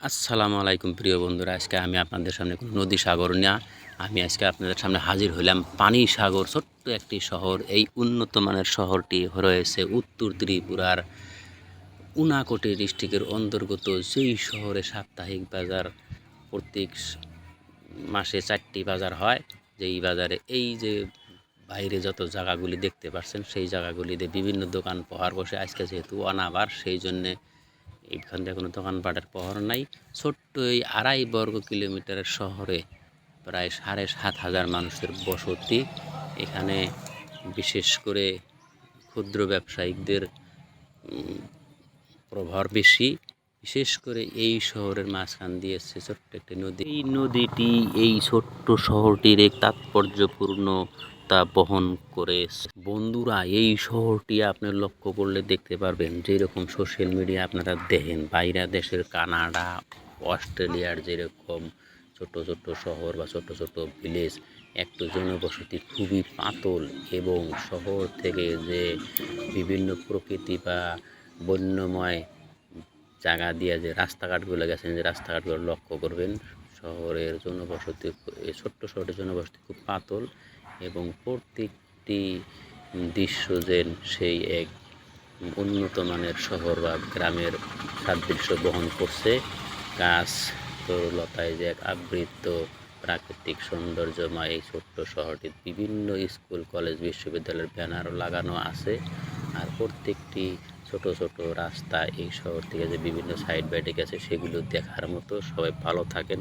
আসসালামু আলাইকুম প্রিয় বন্ধুরা, আজকে আমি আপনাদের সামনে কোনো নদী সাগর না, আমি আজকে আপনাদের সামনে হাজির হইলাম পানি সাগর ছোট্ট একটি শহর। এই উন্নত মানের শহরটি রয়েছে উত্তর ত্রিপুরার উনাকোটি ডিস্ট্রিক্টের অন্তর্গত। যেই শহরে সাপ্তাহিক বাজার প্রত্যেক মাসে 4টি বাজার হয়। যেই বাজারে এই যে বাইরে যত জায়গাগুলি দেখতে পাচ্ছেন সেই জায়গাগুলিতে বিভিন্ন দোকান পাহাড় বসে। আজকে যেহেতু অনাবার সেই জন্যে এইখান থেকে কোনো দোকানপাটের পহর নাই। ছোট্ট এই 2.5 বর্গ কিলোমিটারের শহরে প্রায় 7,500 মানুষের বসতি। এখানে বিশেষ করে ক্ষুদ্র ব্যবসায়িকদের প্রভাব বেশি। বিশেষ করে এই শহরের মাঝখান দিয়ে এসছে ছোট্ট একটি নদী। এই নদীটি এই ছোট্ট শহরটির এক তাৎপর্যপূর্ণতা বহন করে। বন্ধুরা, এই শহরটি আপনি লক্ষ্য করলে দেখতে পারবেন, যেরকম সোশ্যাল মিডিয়া আপনারা দেখেন বাইরে দেশের কানাডা, অস্ট্রেলিয়ার যেরকম ছোট ছোট শহর বা ছোট ছোট ভিলেজ, একটু জনবসতি খুবই পাতল এবং শহর থেকে যে বিভিন্ন প্রকৃতি বা বন্যময় জায়গা দিয়ে যে রাস্তাঘাটগুলো গেছেন, যে রাস্তাঘাটগুলো লক্ষ্য করবেন, শহরের জনবসতি, ছোট্ট শহরের জনবসতি খুব পাতল এবং প্রত্যেকটি দৃশ্য যেন সেই এক উন্নত মানের শহর বা গ্রামের সাদৃশ্য বহন করছে। গাছ তরুলতায় যে এক আবৃত প্রাকৃতিক সৌন্দর্যময় এই ছোট্ট শহরটির বিভিন্ন স্কুল, কলেজ, বিশ্ববিদ্যালয়ের ব্যানারও লাগানো আছে। আর প্রত্যেকটি ছোট ছোট রাস্তা এই শহর থেকে যে বিভিন্ন সাইড বাইটে গেছে সেগুলো দেখার মতো। সবাই ভালো থাকেন।